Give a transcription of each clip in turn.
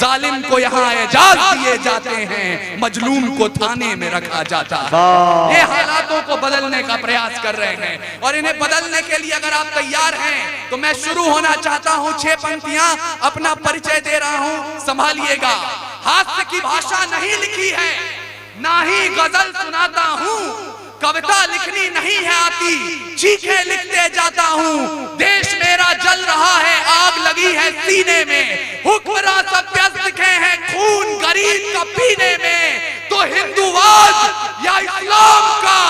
जालिम को यहाँ एजाज दिए जाते हैं, मजलूम को थाने में रखा जाता है। ये हालातों को बदलने का प्रयास कर रहे हैं और इन्हें बदलने के लिए अगर आप तैयार हैं तो मैं शुरू होना चाहता हूँ। 6 पंक्तियां अपना परिचय दे रहा हूँ, संभालिएगा। हास्य की भाषा नहीं लिखी है, ना ही गजल सुनाता हूँ, कविता लिखनी नहीं है आती, चीखे लिखते जाता हूँ। देश मेरा जल रहा है, आग लगी है सीने में, हुक्मरां सब व्यस्त दिखे हैं खून गरीब का पीने में। तो हिंदूवाद या इस्लाम का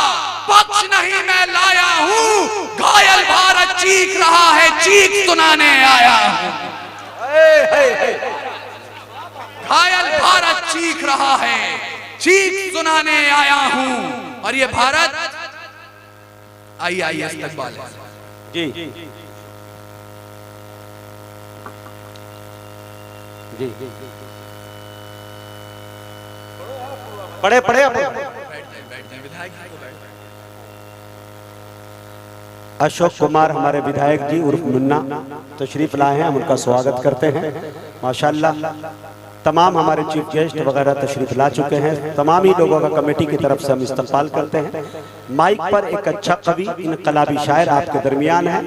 पक्ष नहीं मैं लाया हूँ, घायल भारत चीख रहा है, चीख सुनाने आया हूँ। घायल भारत चीख रहा है, चीख सुनाने आया हूँ। और ये भारत आइए इस्तकबाल जी जी पढ़े अशोक कुमार हमारे विधायक जी उर्फ मुन्ना तशरीफ लाए हैं, हम उनका स्वागत करते हैं। माशाल्लाह तमाम हमारे चीफ गेस्ट वगैरह तशरीफ ला चुके हैं। तमाम ही लोगों का कमेटी की तरफ से हम इस्तकबाल करते हैं। माइक पर एक अच्छा कवि इनकलाबी शायर आपके दरमियान है,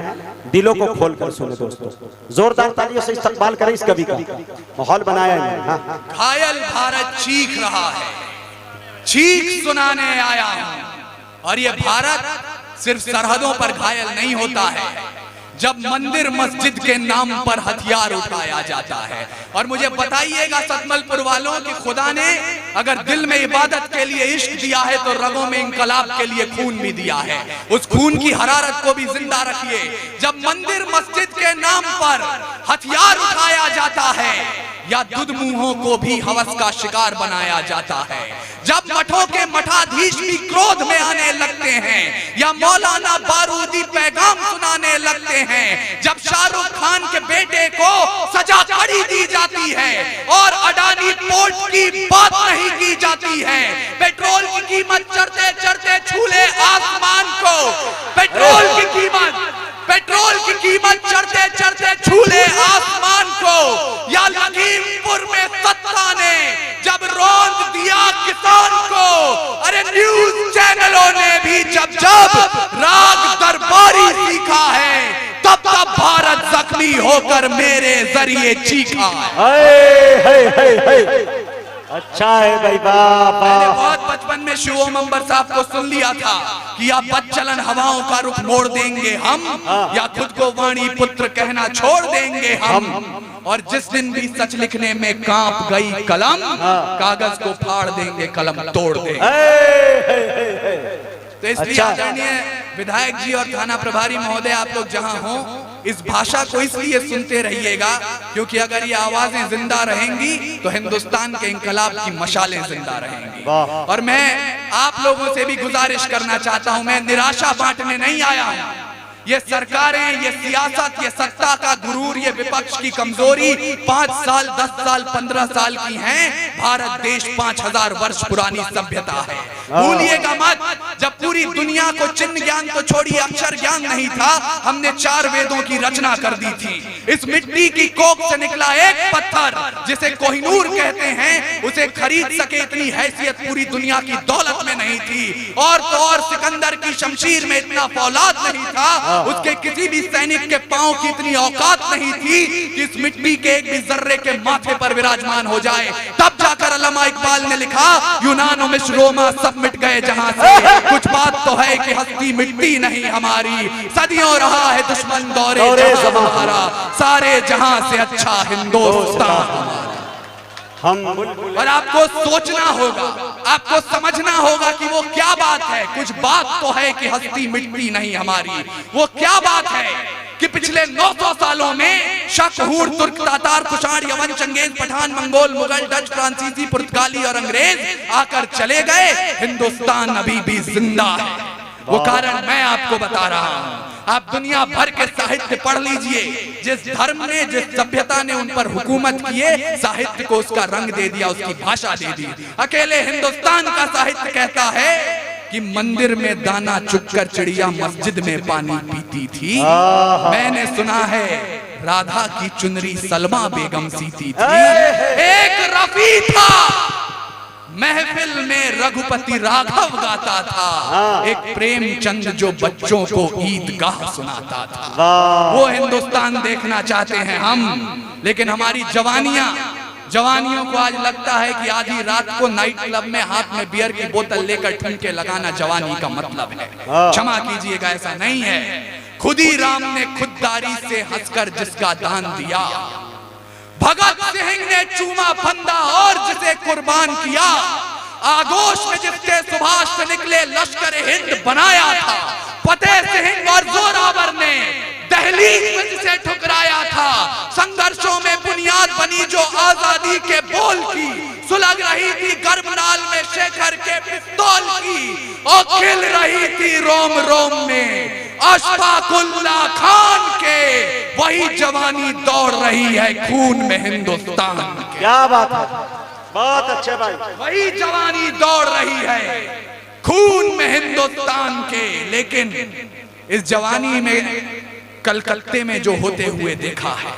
दिलों को खोल कर सुने दोस्तों, जोरदार तालियों से इस्तकबाल करें इस कवि का, माहौल बनाया है। घायल भारत चीख रहा है, चीख सुनाने आया हूं। और ये भारत सिर्फ सरहदों पर घायल नहीं होता है, जब मंदिर मस्जिद के नाम पर हथियार उठाया जाता है। और मुझे बताइएगा सतमलपुर वालों कि खुदा ने अगर दिल में इबादत के लिए इश्क दिया है तो रगों में इंकलाब के लिए खून भी दिया है। उस खून की हरारत को भी जिंदा रखिए। जब मंदिर मस्जिद के नाम पर हथियार उठाया जाता है या दुधमुंहों को भी हवस का शिकार बनाया जाता है, जब मठों के मठाधीश भी क्रोध में आने लगते हैं या मौलाना बारूदी पैगाम सुनाने लगते हैं, जब शाहरुख खान के बेटे को सजा कड़ी दी जाती है और अडानी पोर्ट की बात नहीं की जाती है, पेट्रोल की कीमत चढ़ते चढ़ते छूले आसमान को, पेट्रोल की कीमत चढ़ते चढ़ते छूले आसमान को, या लखीमपुर में सत्ता ने जब रौंद दिया किसान को, अरे न्यूज चैनलों ने भी जब राग दरबारी सीखा है, तब तब भारत जख्मी होकर मेरे जरिए चीखा है। अच्छा है भाई बाप। मैंने बहुत बचपन में शिवोम अंबर साहब को सुन लिया था कि या बदचलन हवाओं का रुख मोड़ देंगे हम, या खुद को वाणी पुत्र कहना छोड़ देंगे हम। और जिस दिन भी सच लिखने में कांप गई कलम, कागज को फाड़ देंगे कलम तोड़ देंगे। तो इसलिए आदरणीय विधायक जी और थाना प्रभारी महोदय, आप लोग जहां हो इस भाषा को इसलिए सुनते रहिएगा क्योंकि अगर ये आवाजें जिंदा रहेंगी तो हिंदुस्तान के इंकलाब की मशालें जिंदा रहेंगी। और मैं आप लोगों से भी गुजारिश करना चाहता हूं, मैं निराशा बांटने नहीं आया हूं। ये सरकारें, ये सियासत, ये सत्ता का गुरूर, ये विपक्ष की कमजोरी 5 साल 10 साल 15 साल की हैं। भारत देश 5000 वर्ष पुरानी सभ्यता है, भूलिएगा मत। जब पूरी दुनिया को चिन्ह ज्ञान तो छोड़िए अक्षर ज्ञान नहीं था, हमने 4 वेदों की रचना कर दी थी। इस मिट्टी की कोख से निकला एक पत्थर जिसे कोहिनूर कहते हैं, उसे खरीद सके इतनी हैसियत पूरी दुनिया की दौलत में नहीं थी। और तो और सिकंदर की शमशीर में इतना फौलाद नहीं था, उसके किसी भी सैनिक के पांव की इतनी औकात नहीं थी कि इस मिट्टी के एक भी जर्रे के माथे पर विराजमान हो जाए। तब जाकर अल्लामा इकबाल ने लिखा, यूनान मिस्र रोमा सब मिट गए जहां से, कुछ बात तो है कि हस्ती मिट्टी नहीं हमारी, सदियों रहा है दुश्मन दौरे जहां हमारा, सारे जहां से अच्छा हिंदुस्तान हमारा। और आपको सोचना होगा, आपको समझना होगा कि वो क्या बात है। कुछ बात तो है कि हस्ती मिट्टी नहीं हमारी। वो क्या बात है कि पिछले 900 सालों में शक, हूर, तुर्क, तातार, कुषाण, यवन, चंगेज, पठान, मंगोल, मुगल, डच, फ्रांसीसी, पुर्तगाली और अंग्रेज आकर चले गए, हिंदुस्तान अभी भी जिंदा है। वो कारण मैं आपको बता रहा हूं। आप दुनिया भर के साहित्य पढ़ लीजिए, जिस धर्म ने, जिस सभ्यता ने उन पर हुकूमत किए, साहित्य को उसका रंग दे दिया, उसकी भाषा दे दी। अकेले हिंदुस्तान का साहित्य कहता है कि मंदिर में दाना चुगकर चिड़िया मस्जिद में पानी पीती थी। मैंने सुना है राधा की चुनरी सलमा बेगम सीती थी। रफी था, महफिल में रघुपति राघव गाता था, एक प्रेमचंद जो बच्चों को ईदगाह सुनाता था। वो हिंदुस्तान देखना चाहते हैं हम, लेकिन हमारी जवानियों को आज लगता है कि आधी रात को नाइट क्लब में हाथ में बियर की बोतल लेकर ठुमके लगाना जवानी का मतलब है। क्षमा कीजिएगा, ऐसा नहीं है। खुदी राम ने खुददारी से हंसकर जिसका दान दिया, भगत सिंह ने चूमा फंदा और जिसे कुर्बान किया, आगोश में जिसके सुभाष से निकले लश्कर हिंद बनाया था, फतेह सिंह और जोरावर ने दहलीज में जिसे ठुकराया था, संघर्षों में बुनियाद बनी जो आजादी के बोल की, सुलग रही थी गर्भनाल में शेखर के पिस्तौल की, और खिल रही थी रोम रोम में अशफाकुल्ला खान के, वही जवानी दौड़ रही है खून में हिंदुस्तान के। क्या बात है, बहुत अच्छे भाई। वही जवानी दौड़ रही है खून में हिंदुस्तान के। लेकिन इस जवानी में कलकत्ते में जो होते हुए देखा है,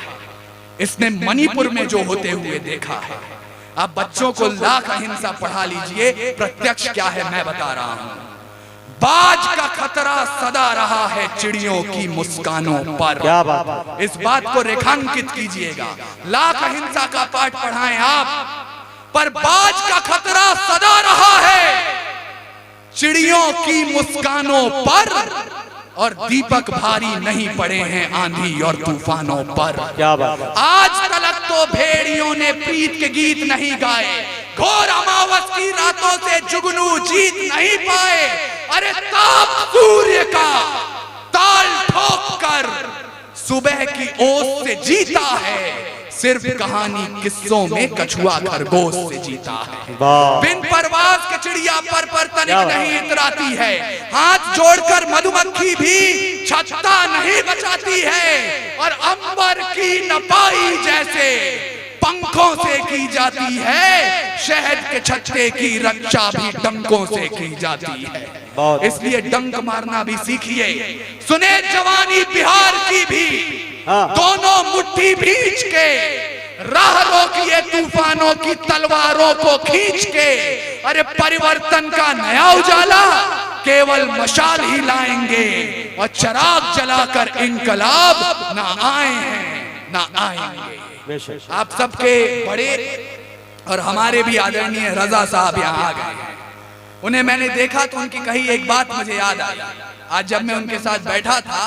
इसने मणिपुर में जो होते हुए देखा है, आप बच्चों को लाख अहिंसा पढ़ा लीजिए, प्रत्यक्ष क्या है मैं बता रहा हूं। बाज का खतरा सदा रहा है चिड़ियों की मुस्कानों पर। क्या बात, इस बात को रेखांकित कीजिएगा। लाख अहिंसा का पाठ पढ़ाएं आप, पर बाज का खतरा सदा रहा है चिड़ियों की मुस्कानों पर, और दीपक भारी नहीं पड़े हैं आंधी और तूफानों पर। क्या बात है। आज तलक तो भेड़ियों ने प्रीत के गीत नहीं गाए, घोर अमावस की रातों से जुगनू जीत नहीं पाए। अरे ताप सूर्य का ताल ठोक कर सुबह की ओस से जीता है, सिर्फ कहानी किस्सों में कछुआ खरगोश से जीता है। बिन परवाज के चिड़िया पर तनिक नहीं इतराती है, हाथ जोड़कर मधुमक्खी भी छत्ता नहीं बचाती है, और अंबर की नपाई जैसे पंखों से की जाती है, शहद के छत्ते की रक्षा भी डंकों से की जाती है। इसलिए डंक मारना भी सीखिए। सुने जवानी बिहार की भी, दोनों मुट्ठी भींच के राह रोकिए तूफानों की तलवारों को खींच के। अरे परिवर्तन का नया उजाला केवल मशाल ही लाएंगे, और चिराग जलाकर इंकलाब ना आए हैं ना आएंगे। आप सबके बड़े और हमारे भी आदरणीय रजा साहब यहाँ आ गए हैं। उन्हें मैंने देखा तो उनकी कही एक बात मुझे याद आई। आज जब मैं उनके साथ बैठा था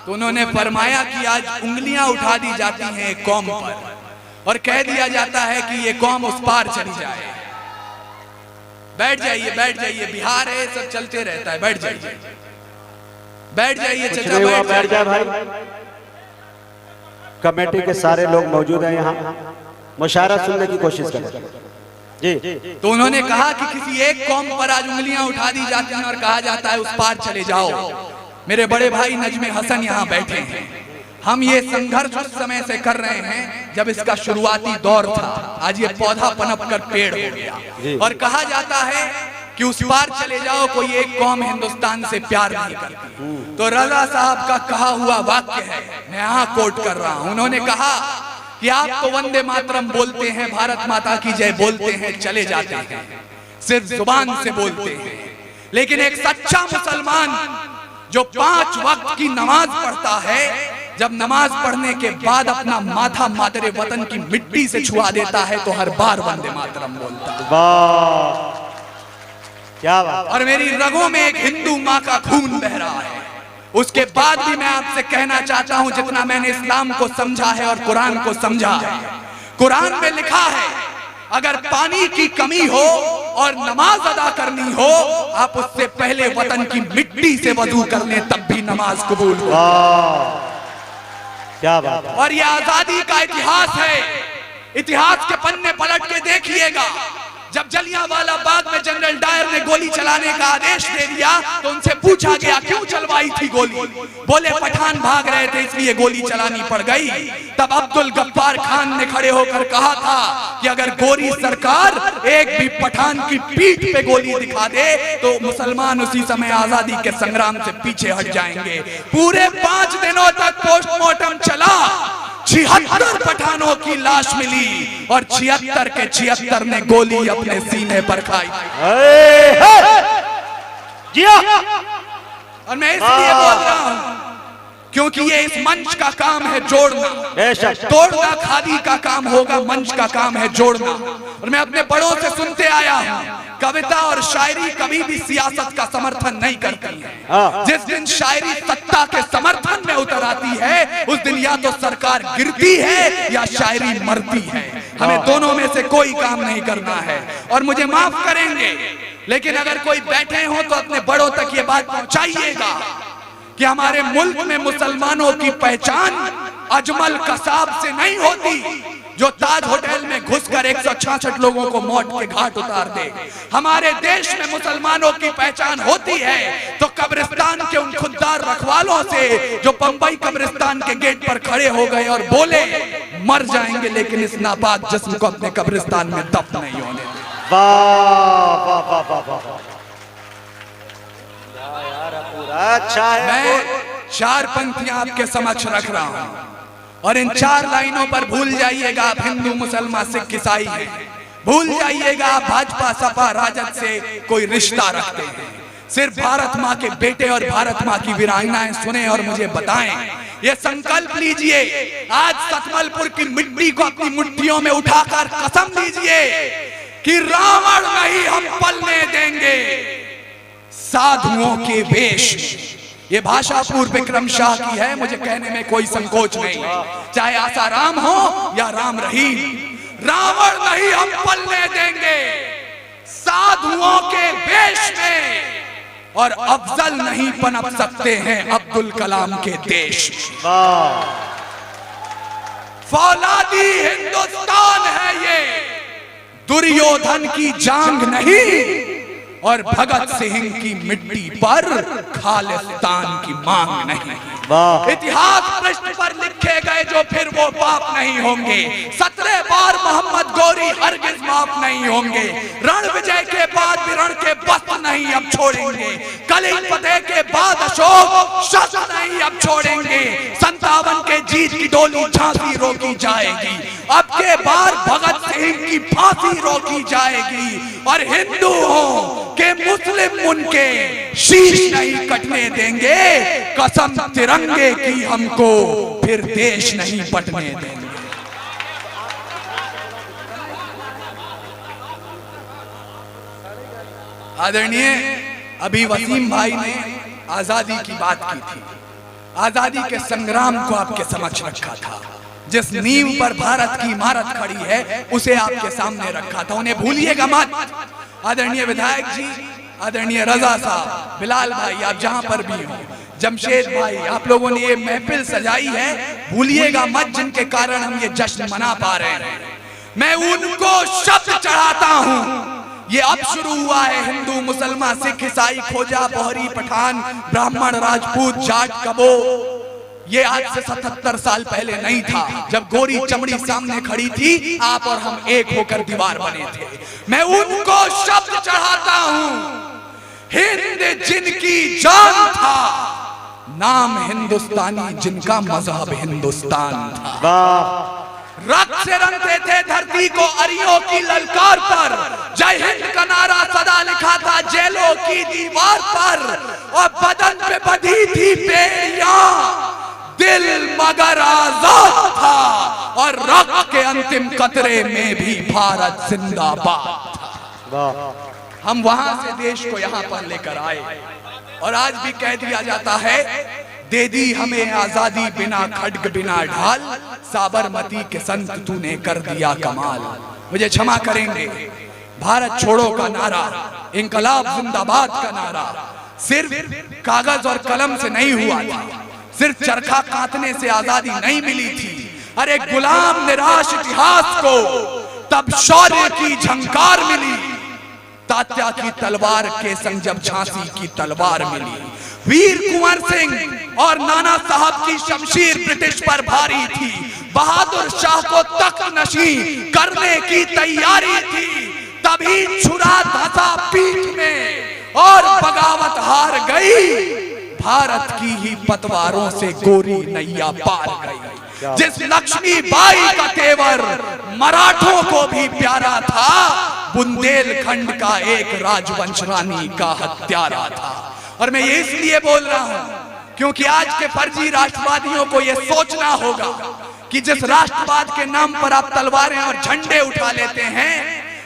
तो उन्होंने फरमाया कि आज उंगलियां उठा दी जाती हैं एक कौम पर, और कह दिया जाता है कि ये कौम उस पार चली जाए। बैठ जाइए, बैठ जाइए, बिहार है, सब चलते रहता है, बैठ जाइए, बैठ जाइए चचा, बैठ जाए भाई। कमेटी के सारे लोग मौजूद हैं यहाँ, मुशायरा सुनने की कोशिश करें जी। तो उन्होंने कहा कि किसी एक कौम पर आज उंगलियां उठा दी जाती हैं और कहा जाता है उस पार चले जाओ। मेरे बड़े भाई नजमे हसन यहाँ बैठे हैं। हम ये संघर्ष उस समय से कर रहे हैं जब इसका शुरुआती दौर था। आज ये पौधा पनप कर पेड़ हो गया, और कहा जाता है कि उस पार चले जाओ, कोई एक कौम हिंदुस्तान से प्यार नहीं करती। तो रजा साहब का कहा हुआ वाक्य है, मैं यहाँ कोट कर रहा हूँ। उन्होंने कहा कि आप तो वंदे मातरम बोलते हैं, भारत माता की जय बोलते हैं, चले जाते हैं, सिर्फ जुबान से बोलते हैं, लेकिन एक सच्चा मुसलमान जो 5 वक्त की नमाज पढ़ता है, जब नमाज पढ़ने के बाद अपना माथा मादरे वतन की मिट्टी से छुआ देता है तो हर बार वंदे मातरम बोलता है। वाह, क्या बात। और मेरी रगों में एक हिंदू माँ का खून बह रहा है। उसके बाद भी मैं आपसे कहना चाहता हूं, जितना मैंने इस्लाम को समझा है और कुरान को समझा है, कुरान में लिखा है अगर पानी की कमी हो और नमाज अदा करनी हो, आप उससे पहले वतन की मिट्टी से वजू कर लें, तब भी नमाज कबूल हो। क्या बात। और ये आजादी का इतिहास है। इतिहास के पन्ने पलट के देखिएगा, जब जलियांवाला बाग में जनरल डायर ने गोली चलाने का आदेश दे दिया तो उनसे पूछा गया क्यों चलवाई थी गोली, बोले पठान भाग रहे थे इसलिए गोली चलानी पड़ गई। तब अब्दुल गफ्फार खान ने खड़े होकर कहा था कि अगर गोरी सरकार एक भी पठान की पीठ पे गोली दिखा दे तो मुसलमान उसी समय आजादी के संग्राम से पीछे हट जाएंगे। पूरे 5 दिनों तक पोस्टमार्टम चला, 76 पठानों की लाश मिली और 76 के 76 ने गोली अपने सीने पर खाई। और मैं इसलिए बोल रहा हूं क्योंकि ये इस मंच का काम है जोड़ना, तोड़ना खादी का काम होगा, मंच का काम है जोड़ना। और मैं अपने बड़ों से सुनते आया हूं, कविता और शायरी कभी भी सियासत का समर्थन नहीं करती है। जिस दिन शायरी सत्ता के समर्थन में उतर आती है उस दिन या तो सरकार गिरती है या शायरी मरती है। हमें दोनों में से कोई काम नहीं करना है। और मुझे माफ करेंगे लेकिन अगर कोई बैठे हो तो अपने बड़ों तक ये बात पहुंचाइएगा कि हमारे मुल्क में मुसलमानों की पहचान अजमल कसाब से नहीं होती जो ताज होटल में घुसकर 166 लोगों को मौत के घाट उतार दे। हमारे देश में मुसलमानों की पहचान होती है तो कब्रिस्तान के उन खुददार रखवालों से जो बंबई कब्रिस्तान के गेट पर खड़े हो गए और बोले मर जाएंगे लेकिन इस नापाक जिस्म को अपने कब्रिस्तान में दफन नहीं होने देंगे। वाह वाह वाह वाह वाह, अच्छा है। मैं 4 पंक्तियां आपके समक्ष रख रहा हूं और इन 4 लाइनों पर भूल जाइएगा आप हिंदू मुसलमान सिख ईसाई हैं, भूल जाइएगा आप भाजपा सपा राजद से कोई रिश्ता रखते हैं। सिर्फ भारत माँ के बेटे और भारत माँ की वीरांगनाएं सुने और मुझे बताएं। ये संकल्प लीजिए, आज सतमलपुर की मिट्टी को अपनी मुट्ठियों में उठाकर कसम लीजिए कि रावण नहीं हम पलने देंगे साधुओं के वेश। ये भाषा पूर्व विक्रम शाह की है, मुझे कहने में कोई संकोच नहीं, चाहे आसाराम हो या राम रहीम। रावण नहीं हम पलने देंगे साधुओं के वेश में और अफजल नहीं पनप सकते हैं अब्दुल कलाम के देश। फौलादी हिंदुस्तान है ये, दुर्योधन की जांग नहीं और भगत सिंह की मिट्टी पर खालिस्तान की मांग नहीं। इतिहास पृष्ठ पर लिखे गए जो फिर वो पाप नहीं होंगे। 17 बार मोहम्मद गोरी हरगिज माफ नहीं होंगे। रण विजय के बाद रण के वस्त्र नहीं अब छोड़ेंगे। कलिंग फतेह के बाद अशोक शस्त्र नहीं अब छोड़ेंगे। 57 के जीत की डोली झांसी रोकी जाएगी, अब के बार भगत सिंह की फांसी रोकी जाएगी। और हिंदुओं के मुस्लिम उनके शीश नहीं कटने देंगे, कसम तिरंगे की हमको फिर देश नहीं पटने देंगे। आदरणीय अभी वसीम भाई ने आजादी की बात की थी, आजादी के संग्राम को आपके समक्ष रखा था। जिस नींव पर भारत की इमारत खड़ी है उसे आपके सामने रखा था, उन्हें भूलिएगा मत। आदरणीय विधायक जी, आदरणीय रजा साहब, बिलाल भाई, आप जहां पर भी हो, जमशेद भाई, आप लोगों ने ये महफिल सजाई है, भूलिएगा मत जिनके कारण हम ये जश्न मना पा रहे हैं। मैं उनको शब्द चढ़ाता हूं। ये अब शुरू हुआ है, हिंदू मुसलमान सिख ईसाई खोजा बोहरी पठान ब्राह्मण राजपूत जाट कबो, ये आज से 77 साल पहले नहीं था। जब गोरी चमड़ी सामने खड़ी थी आप और हम एक होकर दीवार बने थे। मैं उनको शब्द चढ़ाता हूं, हिंद जिनकी जान था, नाम हिंदुस्तानी जिनका मजहब हिंदुस्तान था। रक्त से रंगते थे धरती को अरियों की ललकार पर, जय हिंद का नारा सदा लिखा था जेलों की दीवार पर। और बदन पे बंधी थी बेड़ियां, दिल मगर आजाद था, और रक्त के अंतिम कतरे में भी भारत जिंदाबाद था। हम वहां से देश को यहां पर लेकर आए और आज भी कह दिया जाता है, दे दी हमें आजादी बिना खड्ग बिना ढाल, साबरमती के संत तूने कर दिया कमाल। मुझे क्षमा करेंगे, भारत छोड़ो का नारा, इंकलाब जिंदाबाद का नारा सिर्फ कागज और कलम से नहीं हुआ था, सिर्फ चरखा काटने से आजादी नहीं मिली थी। अरे गुलाम निराश इतिहास को तब शौर्य की झंकार मिली, तात्या की तलवार के संग जब झांसी की तलवार मिली। वीर कुंवर सिंह और नाना साहब की शमशीर ब्रिटिश पर भारी थी, बहादुर शाह को तख्त नशी करने की तैयारी थी। तभी छुरा धंसा पीठ में और बगावत हार गई, भारत की ही पतवारों से गोरी नैया पार गई। जिस लक्ष्मीबाई का तेवर मराठों को भी प्यारा था, बुंदेलखंड का एक राजवंश रानी का हत्यारा था। और मैं ये इसलिए बोल रहा हूं क्योंकि आज के फर्जी राष्ट्रवादियों को यह सोचना होगा कि जिस राष्ट्रवाद के नाम पर आप तलवारें और झंडे उठा लेते हैं,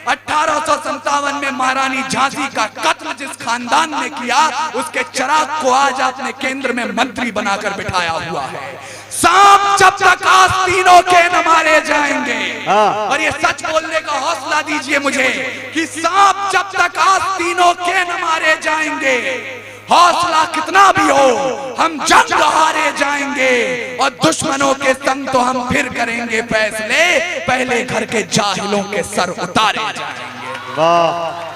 1857 में महारानी झांसी का कत्ल जिस खानदान ने किया, उसके चिराग को आज आपने केंद्र में मंत्री बनाकर बिठाया हुआ है। सांप जब तक आस्तीनों के न मारे जाएंगे, और ये सच बोलने का हौसला दीजिए मुझे कि सांप जब तक आस्तीनों के न मारे जाएंगे, हौसला कितना भी हो, हम जंग हारे जाएंगे और दुश्मनों के संग तो हम फिर करेंगे फैसले, पहले घर के जाहिलों के सर उतारे जाएंगे। वाह।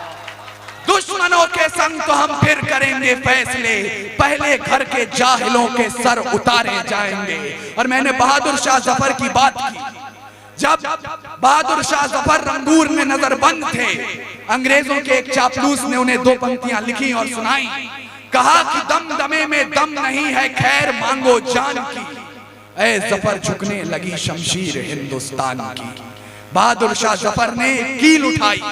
दुश्मनों के संग तो हम फिर करेंगे फैसले, पहले घर के जाहिलों के सर उतारे जाएंगे। और मैंने बहादुर शाह जफर की बात की। जब बहादुर शाह जफर रंगूर में नजरबंद थे, अंग्रेजों के एक चापलूस ने उन्हें 2 पंक्तियां लिखी और सुनाई। कहा कि दमदमे में दम नहीं है, खैर मांगो जान की, ऐ जफर झुकने लगी शमशीर हिंदुस्तान की। बहादुर शाह जफर ने कील उठाई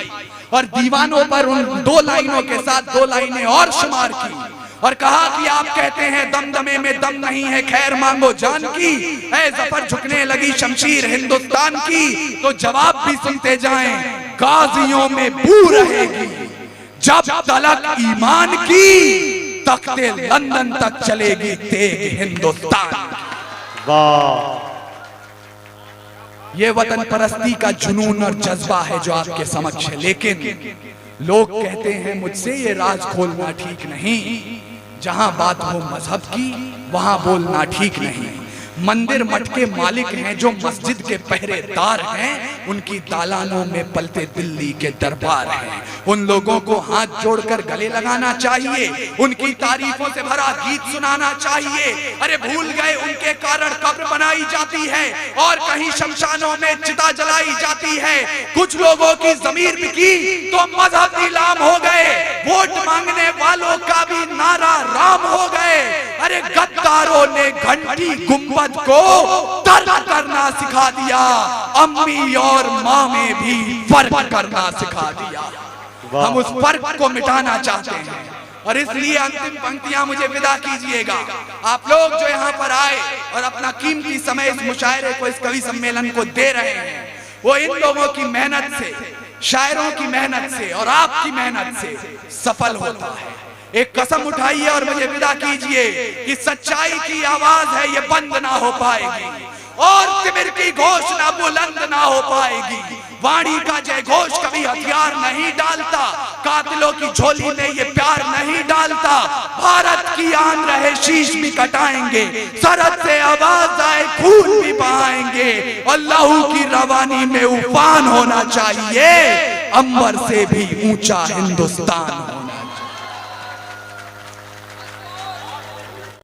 और दीवानों पर उन 2 लाइनों के साथ 2 लाइनें और शुमार की और कहा कि आप कहते हैं दमदमे में दम नहीं है, खैर मांगो जान की, ऐ जफर झुकने लगी शमशीर हिंदुस्तान की, तो जवाब भी सुनते जाएं, गाजियों में बू रहेगी जब तलक ईमान की, तख्ते लंदन तक चलेगी तेग हिंदुस्तान। वाह। ये वतन परस्ती का जुनून और जज्बा है जो आपके समक्ष है, लेकिन लोग कहते हैं मुझसे ये राज खोलना ठीक नहीं, जहां बात हो मजहब की वहां बोलना ठीक नहीं। मंदिर मठ के मालिक हैं जो मस्जिद के पहरेदार हैं, उनकी दालानों में पलते दिल्ली के दरबार हैं। उन लोगों को हाथ जोड़कर गले लगाना चाहिए, उनकी तारीफों से भरा गीत सुनाना चाहिए। अरे भूल गए उनके कारण कब्र बनाई जाती है और कहीं शमशानों में चिता जलाई जाती है। कुछ लोगों की जमीर बिकी तो मजहब नीलाम हो गए, वोट मांगने वालों का भी नारा राम हो गए। अरे गद्दारों ने घंटी गुंबद को तर्क करना सिखा दिया, अम्मी और माँ में भी फर्क करना सिखा दिया। हम उस फर्क को मिटाना चाहते हैं और इसलिए अंतिम पंक्तियां मुझे विदा कीजिएगा। आप लोग जो यहाँ पर आए और अपना कीमती समय इस मुशायरे को, इस कवि सम्मेलन को दे रहे हैं, वो इन लोगों की मेहनत से, शायरों की मेहनत से और आपकी मेहनत से सफल होता है। एक कसम उठाइए और मुझे विदा कीजिए कि सच्चाई की आवाज है, ये बंद ना हो पाएगी और तिमिर की घोषणा बुलंद ना हो पाएगी। वाणी का जय घोष कभी हथियार नहीं डालता, कातिलों की झोली में ये प्यार नहीं डालता। भारत की आन रहे शीश भी कटाएंगे, सरहद से आवाज आए खून भी बहाएंगे और लहू की रवानी में उफान होना चाहिए, अंबर से भी ऊंचा हिंदुस्तान।